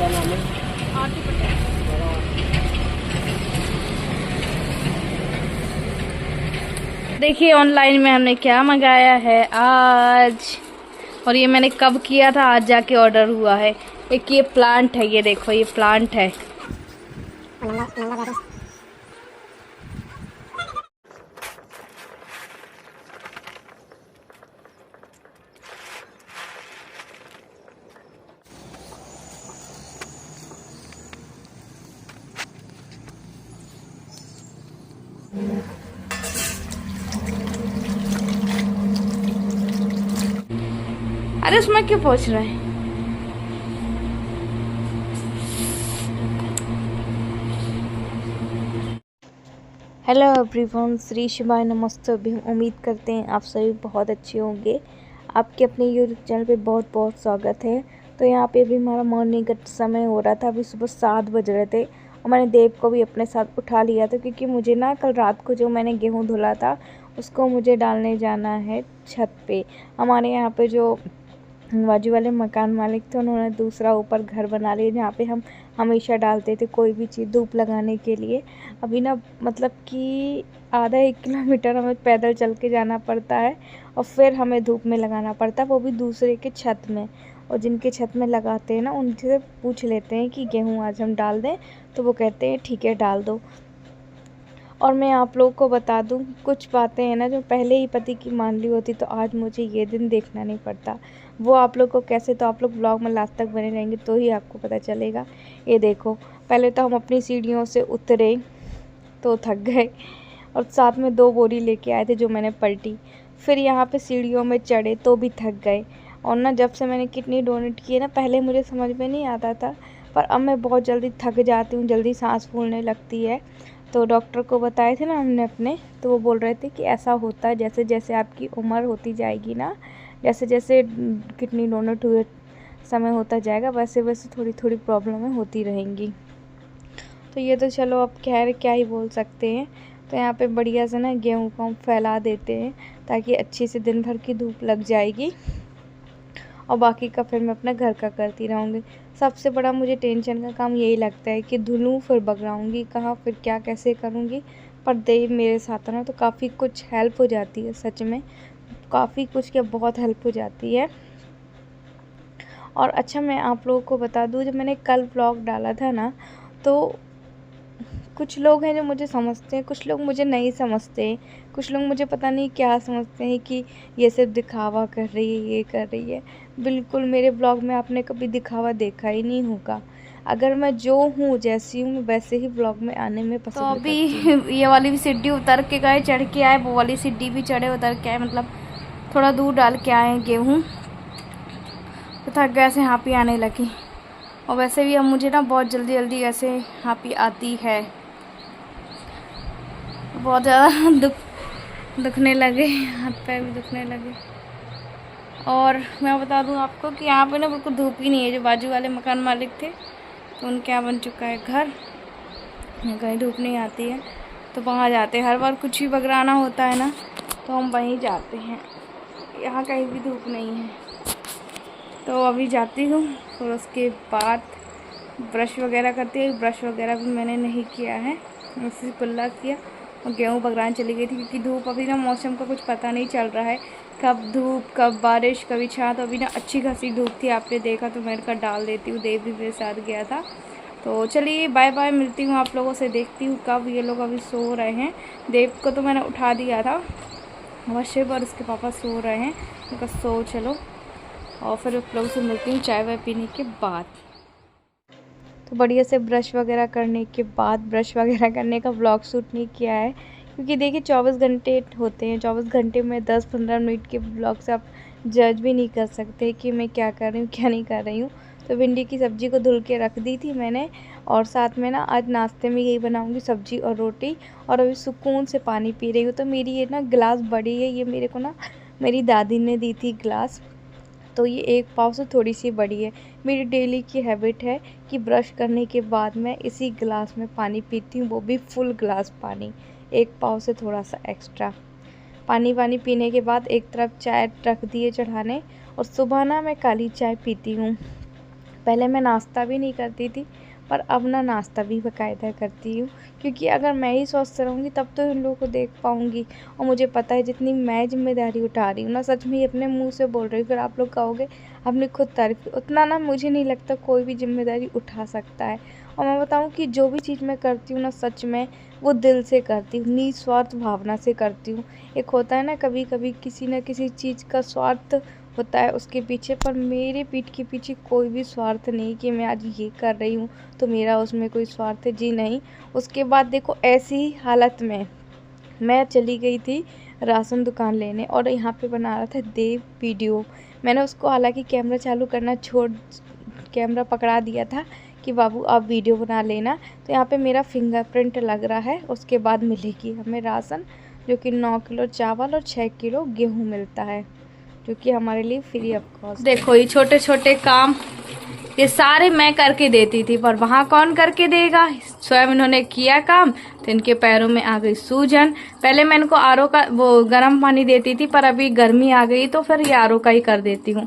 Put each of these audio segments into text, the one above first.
क्या नाम है? आरती पटेल। देखिए ऑनलाइन में हमने क्या मंगाया है आज, और ये मैंने कब किया था, आज जाके ऑर्डर हुआ है। एक ये प्लांट है, ये देखो ये प्लांट है। अरे उसमें क्यों पहुंच रहे हैं? हेलो एवरीवन, श्री शिवाय नमस्ते। अभी हम उम्मीद करते हैं आप सभी बहुत अच्छे होंगे। आपके अपने यूट्यूब चैनल पे बहुत बहुत स्वागत है। तो यहाँ पे भी हमारा मॉर्निंग का समय हो रहा था, अभी सुबह 7 बज रहे थे और मैंने देव को भी अपने साथ उठा लिया था, क्योंकि मुझे ना कल रात को जो मैंने गेहूँ धुला था उसको मुझे डालने जाना है छत पे। हमारे यहाँ पे जो बाजू वाले मकान मालिक थे उन्होंने दूसरा ऊपर घर बना लिया, जहाँ पे हम हमेशा डालते थे कोई भी चीज़ धूप लगाने के लिए। अभी ना मतलब कि आधा 1 किलोमीटर हमें पैदल चल के जाना पड़ता है और फिर हमें धूप में लगाना पड़ता है, वो भी दूसरे के छत में। और जिनके छत में लगाते हैं ना उनसे पूछ लेते हैं कि गेहूँ आज हम डाल दें, तो वो कहते हैं ठीक है डाल दो। और मैं आप लोगों को बता दूं, कुछ बातें हैं ना जो पहले ही पति की मान ली होती तो आज मुझे ये दिन देखना नहीं पड़ता। वो आप लोग को कैसे, तो आप लोग ब्लॉग में लास्ट तक बने रहेंगे तो ही आपको पता चलेगा। ये देखो, पहले तो हम अपनी सीढ़ियों से उतरे तो थक गए और साथ में 2 बोरी लेके आए थे जो मैंने पलटी। फिर यहाँ पे सीढ़ियों में चढ़े तो भी थक गए। और ना जब से मैंने किडनी डोनेट की है ना, पहले मुझे समझ में नहीं आता था, पर अब मैं बहुत जल्दी थक जाती हूँ, जल्दी सांस फूलने लगती है। तो डॉक्टर को बताए थे ना हमने अपने, तो वो बोल रहे थे कि ऐसा होता है जैसे जैसे आपकी उम्र होती जाएगी ना, जैसे जैसे किडनी डोनेट हुए समय होता जाएगा, वैसे वैसे थोड़ी थोड़ी प्रॉब्लमें होती रहेंगी। तो ये तो चलो अब खैर क्या ही बोल सकते हैं। तो यहाँ पे बढ़िया से ना गेहूँ को हम फैला देते हैं ताकि अच्छी से दिन भर की धूप लग जाएगी, और बाकी का फिर मैं अपना घर का करती रहूँगी। सबसे बड़ा मुझे टेंशन का काम यही लगता है कि धुलूँ फिर बगराऊँगी कहाँ, फिर क्या कैसे करूँगी। पर देव मेरे साथ है ना, तो काफ़ी कुछ हेल्प हो जाती है, सच में काफ़ी कुछ क्या बहुत हेल्प हो जाती है। और अच्छा मैं आप लोगों को बता दूँ, जब मैंने कल व्लॉग डाला था ना, तो कुछ लोग हैं जो मुझे समझते हैं, कुछ लोग मुझे नहीं समझते हैं। कुछ लोग मुझे पता नहीं क्या समझते हैं कि ये सिर्फ दिखावा कर रही है, ये कर रही है। बिल्कुल मेरे ब्लॉग में आपने कभी दिखावा देखा ही नहीं होगा। अगर मैं जो हूँ, जैसी हूँ, मैं वैसे ही ब्लॉग में आने में पसंद करती हूँ। तो अभी ये वाली भी सीढ़ी उतर के गए, चढ़ के आए, वो वाली सीढ़ी भी चढ़े उतर के आए, मतलब थोड़ा दूर डाल के आए गेहूँ, तो थक गए, ऐसे हाँपी आने लगी। और वैसे भी अब मुझे ना बहुत जल्दी जल्दी ऐसे हाँपी आती है, बहुत ज़्यादा दुखने लगे, हाथ पैर भी दुखने लगे। और मैं बता दूं आपको कि यहाँ पे ना बिल्कुल धूप ही नहीं है। जो बाजू वाले मकान मालिक थे तो उनके यहाँ बन चुका है घर, यहाँ कहीं धूप नहीं आती है, तो वहाँ जाते हैं। हर बार कुछ भी बगराना होता है ना तो हम वहीं जाते हैं, यहाँ कहीं भी धूप नहीं है। तो अभी जाती हूँ, फिर उसके बाद ब्रश वगैरह करती हूँ। ब्रश वगैरह भी मैंने नहीं किया है, ऐसे कुल्ला किया और गेहूँ बगराने चली गई थी, क्योंकि धूप अभी ना मौसम का कुछ पता नहीं चल रहा है, कब धूप कब बारिश कभी छाँव। तो अभी ना अच्छी खासी धूप थी, आपने देखा, तो मैंने कहा डाल देती हूँ। देव भी मेरे साथ गया था। तो चलिए बाय बाय, मिलती हूँ आप लोगों से, देखती हूँ कब। ये लोग अभी सो रहे हैं, देव को तो मैंने उठा दिया था, शिव और उसके पापा सो रहे हैं, उनका सो चलो। और फिर आप लोगों से मिलती हूँ चाय वाय पीने के बाद। तो बढ़िया से ब्रश वगैरह करने के बाद, ब्रश वगैरह करने का व्लॉग शूट नहीं किया है, क्योंकि देखिए 24 घंटे होते हैं, 24 घंटे में 10-15 मिनट के व्लॉग से आप जज भी नहीं कर सकते कि मैं क्या कर रही हूँ क्या नहीं कर रही हूँ। तो भिंडी की सब्ज़ी को धुल के रख दी थी मैंने, और साथ में ना आज नाश्ते में यही बनाऊँगी, सब्ज़ी और रोटी। और अभी सुकून से पानी पी रही हूँ। तो मेरी ये ना गिलास बड़ी है, ये मेरे को ना मेरी दादी ने दी थी गिलास, तो ये 1 पाव से थोड़ी सी बड़ी है। मेरी डेली की हैबिट है कि ब्रश करने के बाद मैं इसी गिलास में पानी पीती हूँ, वो भी फुल गिलास पानी, 1 पाव से थोड़ा सा एक्स्ट्रा पानी। पीने के बाद एक तरफ चाय रख दिए चढ़ाने, और सुबह ना मैं काली चाय पीती हूँ, पहले मैं नाश्ता भी नहीं करती थी, पर अब ना नाश्ता भी बाकायदा करती हूँ, क्योंकि अगर मैं ही स्वस्थ रहूँगी तब तो इन लोगों को देख पाऊँगी। और मुझे पता है जितनी मैं जिम्मेदारी उठा रही हूँ ना, सच में ही अपने मुँह से बोल रही हूँ, फिर आप लोग कहोगे अपनी खुद तारीफ, उतना ना मुझे नहीं लगता कोई भी जिम्मेदारी उठा सकता है। और मैं बताऊँ कि जो भी चीज़ मैं करती हूँ ना, सच में वो दिल से करती हूँ, निस्वार्थ भावना से करती हूँ। एक होता है ना कभी कभी किसी न किसी चीज़ का स्वार्थ होता है उसके पीछे, पर मेरे पीठ के पीछे कोई भी स्वार्थ नहीं कि मैं आज ये कर रही हूँ तो मेरा उसमें कोई स्वार्थ है, जी नहीं। उसके बाद देखो ऐसी ही हालत में मैं चली गई थी राशन दुकान लेने, और यहाँ पे बना रहा था देव वीडियो। मैंने उसको हालांकि कैमरा चालू करना कैमरा पकड़ा दिया था कि बाबू आप वीडियो बना लेना। तो यहाँ पे मेरा फिंगरप्रिंट लग रहा है। उसके बाद मिलेगी हमें राशन, जो कि 9 किलो चावल और 6 किलो गेहूँ मिलता है, जो कि हमारे लिए फ्री ऑफ कॉस्ट। देखो ये छोटे छोटे काम ये सारे मैं करके देती थी, पर वहाँ कौन करके देगा। स्वयं इन्होंने किया काम तो इनके पैरों में आ गई सूजन। पहले मैं इनको आरओ का वो गर्म पानी देती थी, पर अभी गर्मी आ गई तो फिर ये आरओ का ही कर देती हूँ।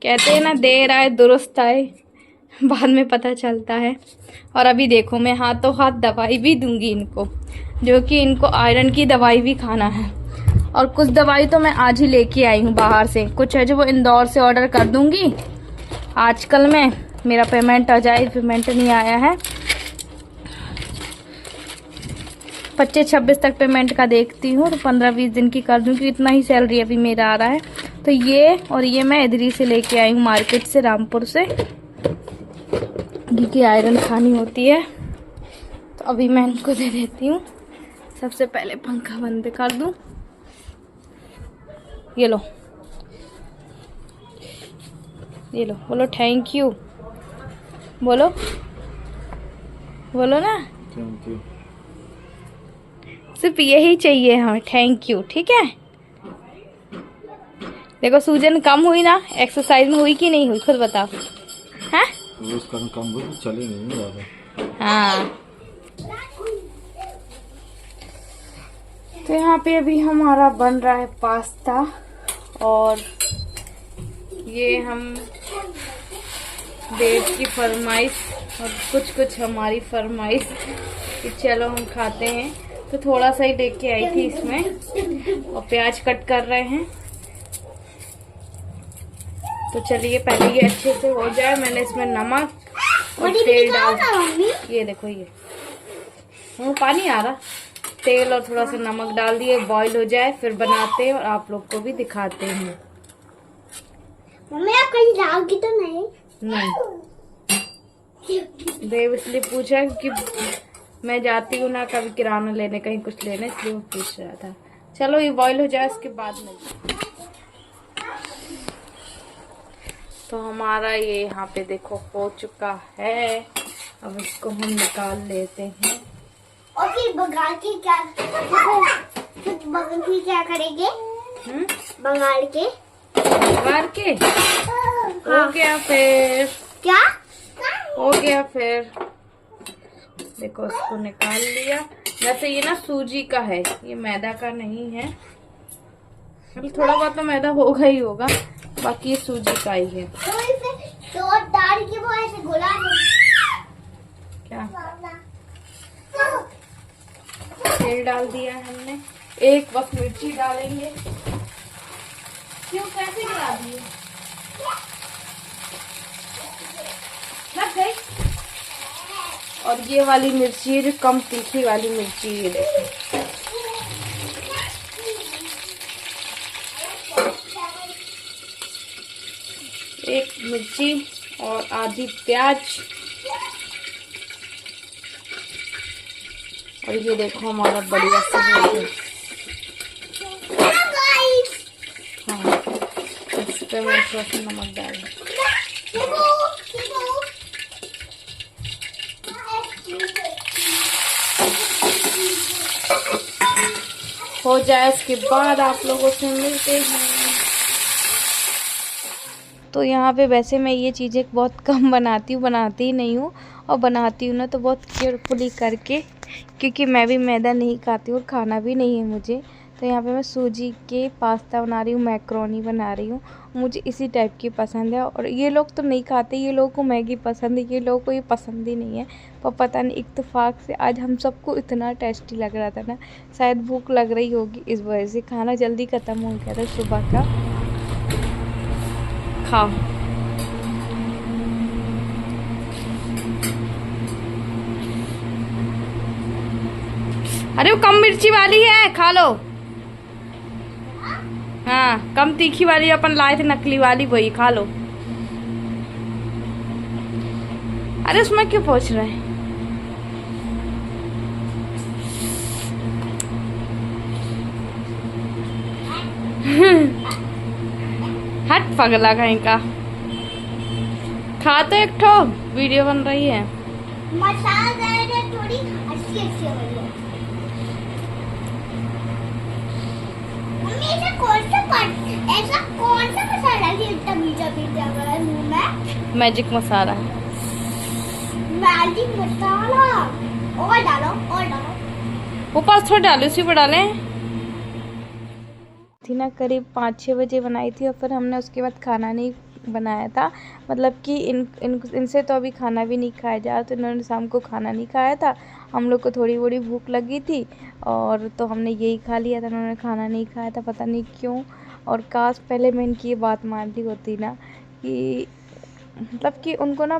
कहते हैं ना देर आए दुरुस्त आए, बाद में पता चलता है। और अभी देखो मैं हाथों हाथ दवाई भी दूंगी इनको, जो कि इनको आयरन की दवाई भी खाना है। और कुछ दवाई तो मैं आज ही लेके आई हूँ बाहर से, कुछ है जो वो इंदौर से ऑर्डर कर दूंगी आजकल में। मेरा पेमेंट आ जाए, पेमेंट नहीं आया है, 25-26 तक पेमेंट का देखती हूँ, तो 15-20 दिन की कर दूँ, क्योंकि इतना ही सैलरी अभी मेरा आ रहा है। तो ये और ये मैं इधर ही से लेके आई हूँ मार्केट से, रामपुर से, क्योंकि आयरन खानी होती है। तो अभी मैं इनको दे देती हूँ। सबसे पहले पंखा बंद कर दूँ। ये लो, ये लो, बोलो थैंक यू, बोलो बोलो ना, थैंक यू। सिर्फ यही चाहिए हमें, थैंक यू, ठीक है। देखो सूजन कम हुई ना, एक्सरसाइज में हुई कि नहीं हुई, खुद बताओ। हैं? रोज कम हो चले नहीं ज्यादा। हाँ। तो यहाँ पे अभी हमारा बन रहा है पास्ता, और ये हम देव की फरमाइश और कुछ कुछ हमारी फरमाइश कि चलो हम खाते हैं, तो थोड़ा सा ही लेके आई थी इसमें। और प्याज कट कर रहे हैं, तो चलिए पहले ये अच्छे से हो जाए। मैंने इसमें नमक और तेल डाल, ये देखो ये पानी आ रहा, तेल और थोड़ा सा नमक डाल दिए, बॉईल हो जाए फिर बनाते हैं और आप लोग को भी दिखाते हैं। मम्मी आप कहीं जाओगी तो नहीं? देव इसलिए पूछा क्योंकि मैं जाती हूँ ना कभी किराना लेने, कहीं कुछ लेने, इसलिए वो पूछ रहा था। चलो ये बॉईल हो जाए उसके बाद में। तो हमारा ये यहाँ पे देखो हो चुका है, अब इसको हम निकाल लेते हैं। और फिर बघार के क्या, फिर बघार के क्या करेंगे? बघार के हो गया फिर, क्या हो गया फिर। देखो इसको निकाल लिया। वैसे ये ना सूजी का है, ये मैदा का नहीं है। अभी थोड़ा बहुत तो मैदा होगा ही होगा, बाकी ये सूजी का ही है। तो डाल के वो ऐसे घुला दो। क्या तेल डाल दिया है हमने, एक बस मिर्ची डालेंगे। क्यों, कैसे गिरा दिए? लग गई। और ये वाली मिर्ची है जो कम तीखी वाली मिर्ची, ये देखो। एक मिर्ची और आधी प्याज, और ये देखो हमारा बढ़िया से हो गया। हाँ, इस पे मैं थोड़ा सा नमक डाल, हो जाए उसके बाद आप लोगों से मिलते हैं। तो यहाँ पे वैसे मैं ये चीज़ें बहुत कम बनाती हूँ, बनाती ही नहीं हूँ, और बनाती हूँ ना तो बहुत केयरफुली करके, क्योंकि मैं भी मैदा नहीं खाती हूँ और खाना भी नहीं है मुझे। तो यहाँ पे मैं सूजी के पास्ता बना रही हूँ, मैक्रोनी बना रही हूँ। मुझे इसी टाइप की पसंद है और ये लोग तो नहीं खाते, ये लोगों को मैगी पसंद है, ये लोगों को ये पसंद ही नहीं है। पर पता नहीं इत्तेफाक से आज हम सबको इतना टेस्टी लग रहा था ना, शायद भूख लग रही होगी इस वजह से खाना जल्दी ख़त्म हो गया था सुबह का। खाओ। अरे वो कम मिर्ची वाली है, खा लो। हाँ, कम तीखी वाली अपन लाए थे, नकली वाली, वही खा लो। अरे उसमें क्यों पहुंच रहे हैं? हट पगला कहीं का। खा तो एक ठो, वीडियो बन रही है। मसाला थोड़ी अच्छी हो रही है। ऐसा कौन सा मसाला है इतना मीठा मीठा मुंह में? मैजिक मसाला। मैजिक मसाला। और डालो ऊपर थोड़ा डालो, उसी पर डालें थी ना। करीब 5-6 बजे बनाई थी और फिर हमने उसके बाद खाना नहीं बनाया था। मतलब कि इनसे तो अभी खाना भी नहीं खाया जा रहा, तो इन्होंने शाम को खाना नहीं खाया था। हम लोग को थोड़ी बड़ी भूख लगी थी और तो हमने यही खा लिया था, इन्होंने खाना नहीं खाया था, पता नहीं क्यों। और काश पहले मैं इनकी ये बात मान ली होती ना, कि मतलब कि उनको ना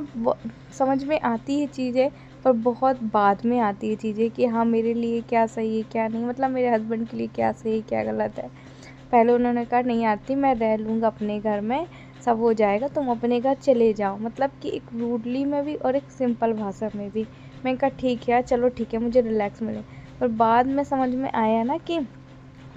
समझ में आती है चीज़ें, पर बहुत बाद में आती है चीज़ें कि हाँ मेरे लिए क्या सही है क्या नहीं, मतलब मेरे हस्बैंड के लिए क्या सही है क्या गलत है। पहले उन्होंने कहा नहीं आती, मैं रह लूँगा अपने घर में, सब हो जाएगा, तुम अपने घर चले जाओ। मतलब कि एक रूडली में भी और एक सिंपल भाषा में भी। मैं कहा ठीक है, चलो ठीक है, मुझे रिलैक्स मिले। पर बाद में समझ में आया ना कि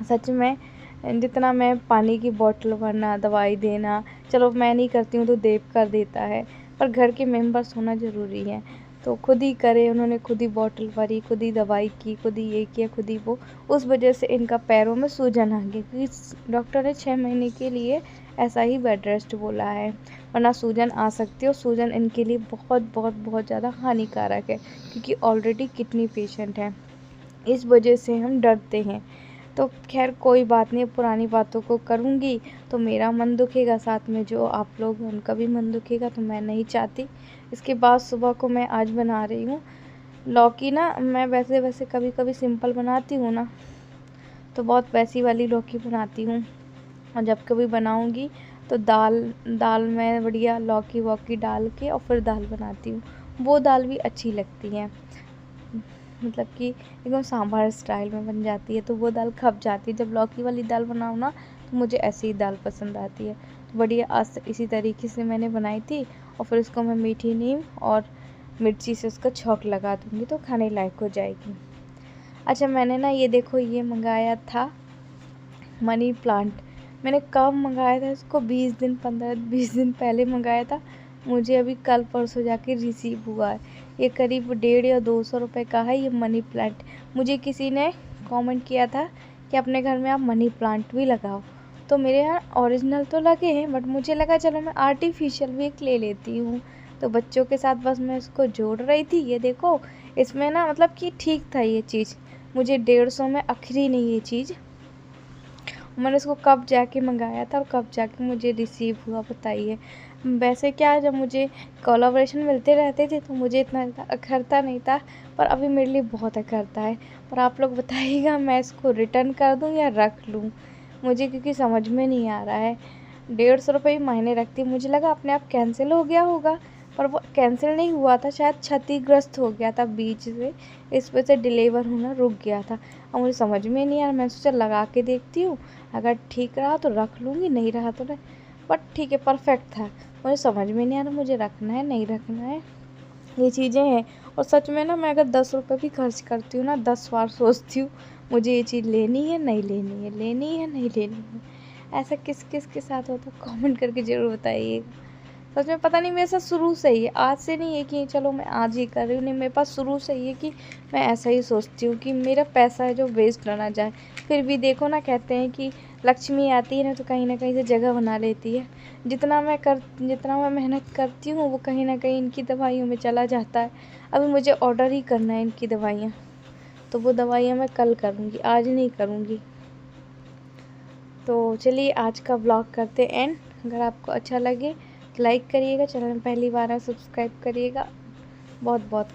सच में जितना मैं पानी की बोतल भरना, दवाई देना, चलो मैं नहीं करती हूँ तो देव कर देता है, पर घर के मेंबर्स होना ज़रूरी है। तो खुद ही करे, उन्होंने खुद ही बोतल भरी, खुद ही दवाई की, खुद ही ये किया, खुद ही वो। उस वजह से इनका पैरों में सूजन आ गई, क्योंकि डॉक्टर ने 6 महीने के लिए ऐसा ही बेड रेस्ट बोला है, वरना सूजन आ सकती है। और सूजन इनके लिए बहुत बहुत बहुत ज़्यादा हानिकारक है, क्योंकि ऑलरेडी किडनी पेशेंट हैं। इस वजह से हम डरते हैं। तो खैर कोई बात नहीं, पुरानी बातों को करूँगी तो मेरा मन दुखेगा, साथ में जो आप लोग हैं उनका भी मन दुखेगा, तो मैं नहीं चाहती। इसके बाद सुबह को मैं आज बना रही हूँ लौकी ना। मैं वैसे कभी कभी सिंपल बनाती हूँ ना, तो बहुत वैसी वाली लौकी बनाती हूँ। और जब कभी बनाऊँगी तो दाल में बढ़िया लौकी वौकी डाल के और फिर दाल बनाती हूँ। वो दाल भी अच्छी लगती है, मतलब कि एकदम सांभर स्टाइल में बन जाती है, तो वो दाल खप जाती है। जब लौकी वाली दाल बनाऊँ ना तो मुझे ऐसी ही दाल पसंद आती है। तो बढ़िया आज इसी तरीके से मैंने बनाई थी और फिर इसको मैं मीठी नीम और मिर्ची से उसका छौंक लगा दूँगी तो खाने लायक हो जाएगी। अच्छा, मैंने ना ये देखो ये मंगाया था मनी प्लांट। मैंने कब मंगाया था इसको, 15-20 दिन पहले मंगाया था। मुझे अभी कल परसों जाके रिसीव हुआ है। ये करीब 150 या 200 रुपये का है ये मनी प्लांट। मुझे किसी ने कमेंट किया था कि अपने घर में आप मनी प्लांट भी लगाओ, तो मेरे यहाँ ओरिजिनल तो लगे हैं, बट मुझे लगा चलो मैं आर्टिफिशियल भी एक ले लेती हूँ। तो बच्चों के साथ बस मैं इसको जोड़ रही थी। ये देखो इसमें ना मतलब कि ठीक था ये चीज़, मुझे 150 में आखिरी नहीं ये चीज़। मैंने इसको कब जाके मंगाया था और कब जाके मुझे रिसीव हुआ बताइए। वैसे क्या, जब मुझे कोलैबोरेशन मिलते रहते थे तो मुझे इतना अखरता नहीं था, पर अभी मेरे लिए बहुत अखरता है। पर आप लोग बताइएगा मैं इसको रिटर्न कर दूं या रख लूं, मुझे क्योंकि समझ में नहीं आ रहा है। 150 रुपये ही मायने रखती। मुझे लगा अपने आप कैंसिल हो गया होगा, पर वो कैंसिल नहीं हुआ था, शायद क्षतिग्रस्त हो गया था बीच से, इस वजह से डिलीवर होना रुक गया था। अब मुझे समझ में नहीं आ रहा, मैं सोचा लगा के देखती हूँ, अगर ठीक रहा तो रख लूँगी, नहीं रहा तो नहीं। बट ठीक है, परफेक्ट था। मुझे समझ में नहीं आ रहा मुझे रखना है नहीं रखना है, ये चीज़ें हैं। और सच में ना मैं अगर 10 रुपये भी खर्च करती हूँ ना, 10 बार सोचती हूँ मुझे ये चीज़ लेनी है नहीं लेनी है, लेनी है नहीं लेनी है। ऐसा किस किस के साथ होता है कमेंट करके ज़रूर बताइएगा। सच में पता नहीं मेरे साथ शुरू से ही है, आज से नहीं है कि चलो मैं आज ही कर रही हूँ, नहीं मेरे पास शुरू से ही है कि मैं ऐसा ही सोचती हूँ कि मेरा पैसा है जो वेस्ट ना जाए। फिर भी देखो ना, कहते हैं कि लक्ष्मी आती है ना तो कहीं ना कहीं से जगह बना लेती है। जितना मैं मेहनत करती हूँ वो कहीं ना कहीं इनकी दवाइयों में चला जाता है। अभी मुझे ऑर्डर ही करना है इनकी दवाइयाँ, तो वो दवाइयाँ मैं कल करूँगी, आज नहीं करूँगी। तो चलिए आज का व्लॉग करते एंड। अगर आपको अच्छा लगे तो लाइक करिएगा, चैनल में पहली बार है सब्सक्राइब करिएगा। बहुत बहुत